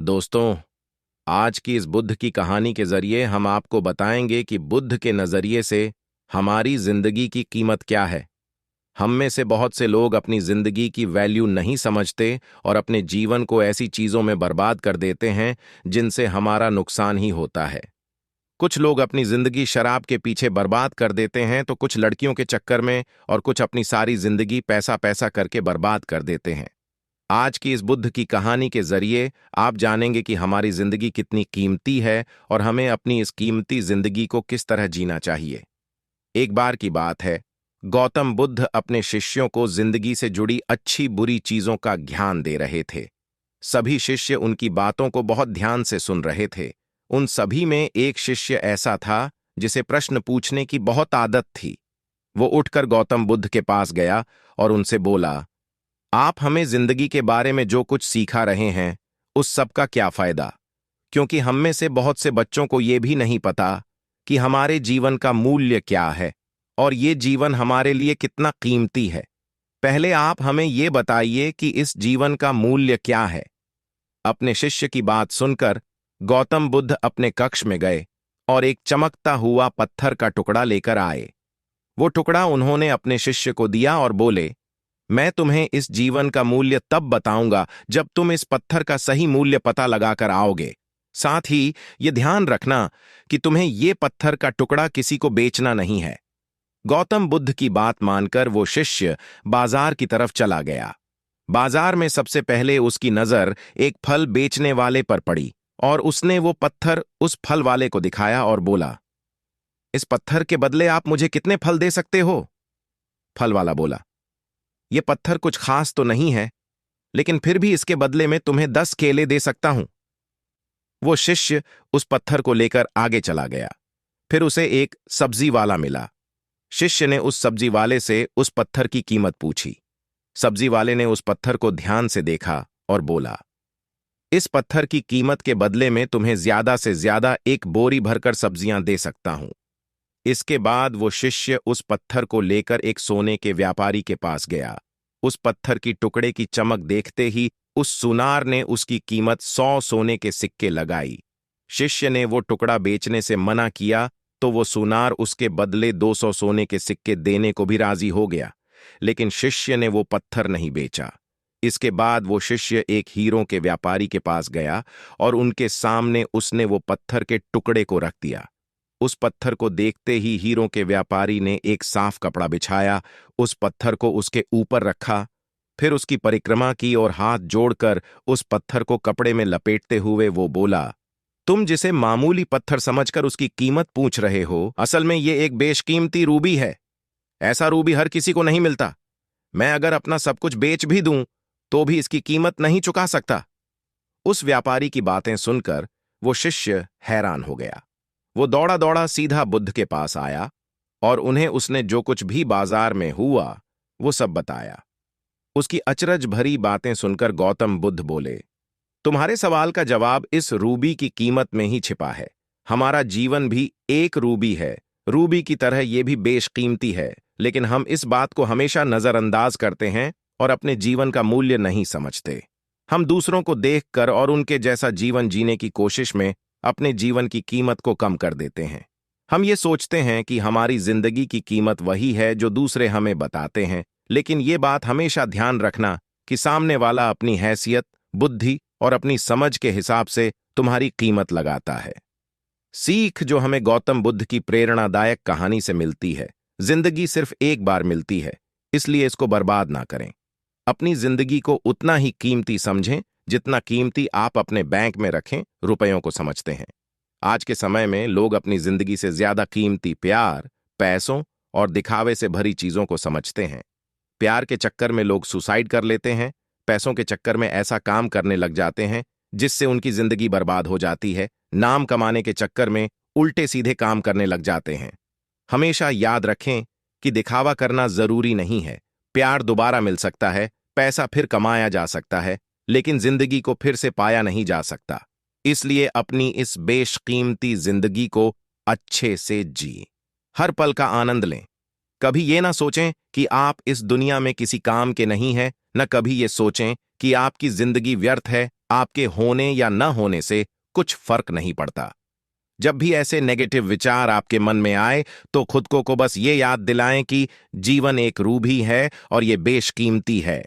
दोस्तों, आज की इस बुद्ध की कहानी के जरिए हम आपको बताएंगे कि बुद्ध के नजरिए से हमारी जिंदगी की कीमत क्या है। हम में से बहुत से लोग अपनी जिंदगी की वैल्यू नहीं समझते और अपने जीवन को ऐसी चीजों में बर्बाद कर देते हैं जिनसे हमारा नुकसान ही होता है। कुछ लोग अपनी जिंदगी शराब के पीछे बर्बाद कर देते हैं, तो कुछ लड़कियों के चक्कर में, और कुछ अपनी सारी जिंदगी पैसा पैसा करके बर्बाद कर देते हैं। आज की इस बुद्ध की कहानी के जरिए आप जानेंगे कि हमारी जिंदगी कितनी कीमती है और हमें अपनी इस कीमती जिंदगी को किस तरह जीना चाहिए। एक बार की बात है, गौतम बुद्ध अपने शिष्यों को जिंदगी से जुड़ी अच्छी बुरी चीजों का ज्ञान दे रहे थे। सभी शिष्य उनकी बातों को बहुत ध्यान से सुन रहे थे। उन सभी में एक शिष्य ऐसा था जिसे प्रश्न पूछने की बहुत आदत थी। वो उठकर गौतम बुद्ध के पास गया और उनसे बोला, आप हमें जिंदगी के बारे में जो कुछ सिखा रहे हैं उस सब का क्या फायदा? क्योंकि हम में से बहुत से बच्चों को ये भी नहीं पता कि हमारे जीवन का मूल्य क्या है और ये जीवन हमारे लिए कितना कीमती है। पहले आप हमें ये बताइए कि इस जीवन का मूल्य क्या है। अपने शिष्य की बात सुनकर गौतम बुद्ध अपने कक्ष में गए और एक चमकता हुआ पत्थर का टुकड़ा लेकर आए। वो टुकड़ा उन्होंने अपने शिष्य को दिया और बोले, मैं तुम्हें इस जीवन का मूल्य तब बताऊंगा जब तुम इस पत्थर का सही मूल्य पता लगाकर आओगे। साथ ही ये ध्यान रखना कि तुम्हें ये पत्थर का टुकड़ा किसी को बेचना नहीं है। गौतम बुद्ध की बात मानकर वो शिष्य बाजार की तरफ चला गया। बाजार में सबसे पहले उसकी नजर एक फल बेचने वाले पर पड़ी और उसने वो पत्थर उस फल वाले को दिखाया और बोला, इस पत्थर के बदले आप मुझे कितने फल दे सकते हो? फल वाला बोला, ये पत्थर कुछ खास तो नहीं है, लेकिन फिर भी इसके बदले में तुम्हें 10 केले दे सकता हूं। वो शिष्य उस पत्थर को लेकर आगे चला गया। फिर उसे एक सब्जी वाला मिला। शिष्य ने उस सब्जी वाले से उस पत्थर की कीमत पूछी। सब्जी वाले ने उस पत्थर को ध्यान से देखा और बोला, इस पत्थर की कीमत के बदले में तुम्हें ज्यादा से ज्यादा एक बोरी भरकर सब्जियां दे सकता हूं। इसके बाद वो शिष्य उस पत्थर को लेकर एक सोने के व्यापारी के पास गया। उस पत्थर की टुकड़े की चमक देखते ही उस सुनार ने उसकी कीमत 100 सोने के सिक्के लगाई। शिष्य ने वो टुकड़ा बेचने से मना किया तो वो सुनार उसके बदले 200 सोने के सिक्के देने को भी राजी हो गया, लेकिन शिष्य ने वो पत्थर नहीं बेचा। इसके बाद वो शिष्य एक हीरों के व्यापारी के पास गया और उनके सामने उसने वो पत्थर के टुकड़े को रख दिया। उस पत्थर को देखते ही हीरों के व्यापारी ने एक साफ कपड़ा बिछाया, उस पत्थर को उसके ऊपर रखा, फिर उसकी परिक्रमा की और हाथ जोड़कर उस पत्थर को कपड़े में लपेटते हुए वो बोला, तुम जिसे मामूली पत्थर समझकर उसकी कीमत पूछ रहे हो, असल में ये एक बेशकीमती रूबी है। ऐसा रूबी हर किसी को नहीं मिलता। मैं अगर अपना सब कुछ बेच भी दूं तो भी इसकी कीमत नहीं चुका सकता। उस व्यापारी की बातें सुनकर वो शिष्य हैरान हो गया। वो दौड़ा दौड़ा सीधा बुद्ध के पास आया और उन्हें उसने जो कुछ भी बाजार में हुआ वो सब बताया। उसकी अचरज भरी बातें सुनकर गौतम बुद्ध बोले, तुम्हारे सवाल का जवाब इस रूबी की कीमत में ही छिपा है। हमारा जीवन भी एक रूबी है। रूबी की तरह ये भी बेशकीमती है, लेकिन हम इस बात को हमेशा नजरअंदाज करते हैं और अपने जीवन का मूल्य नहीं समझते। हम दूसरों को देखकर और उनके जैसा जीवन जीने की कोशिश में अपने जीवन की कीमत को कम कर देते हैं। हम ये सोचते हैं कि हमारी जिंदगी की कीमत वही है जो दूसरे हमें बताते हैं, लेकिन ये बात हमेशा ध्यान रखना कि सामने वाला अपनी हैसियत, बुद्धि और अपनी समझ के हिसाब से तुम्हारी कीमत लगाता है। सीख जो हमें गौतम बुद्ध की प्रेरणादायक कहानी से मिलती है, जिंदगी सिर्फ एक बार मिलती है, इसलिए इसको बर्बाद ना करें। अपनी जिंदगी को उतना ही कीमती समझें जितना कीमती आप अपने बैंक में रखें रुपयों को समझते हैं। आज के समय में लोग अपनी जिंदगी से ज्यादा कीमती प्यार, पैसों और दिखावे से भरी चीजों को समझते हैं। प्यार के चक्कर में लोग सुसाइड कर लेते हैं, पैसों के चक्कर में ऐसा काम करने लग जाते हैं जिससे उनकी जिंदगी बर्बाद हो जाती है, नाम कमाने के चक्कर में उल्टे सीधे काम करने लग जाते हैं। हमेशा याद रखें कि दिखावा करना जरूरी नहीं है। प्यार दोबारा मिल सकता है, पैसा फिर कमाया जा सकता है, लेकिन जिंदगी को फिर से पाया नहीं जा सकता। इसलिए अपनी इस बेशकीमती जिंदगी को अच्छे से जी, हर पल का आनंद लें। कभी ये ना सोचें कि आप इस दुनिया में किसी काम के नहीं हैं, न कभी ये सोचें कि आपकी जिंदगी व्यर्थ है आपके होने या न होने से कुछ फर्क नहीं पड़ता। जब भी ऐसे नेगेटिव विचार आपके मन में आए तो खुद को बस ये याद दिलाएं कि जीवन एक रूबी है और ये बेशकीमती है।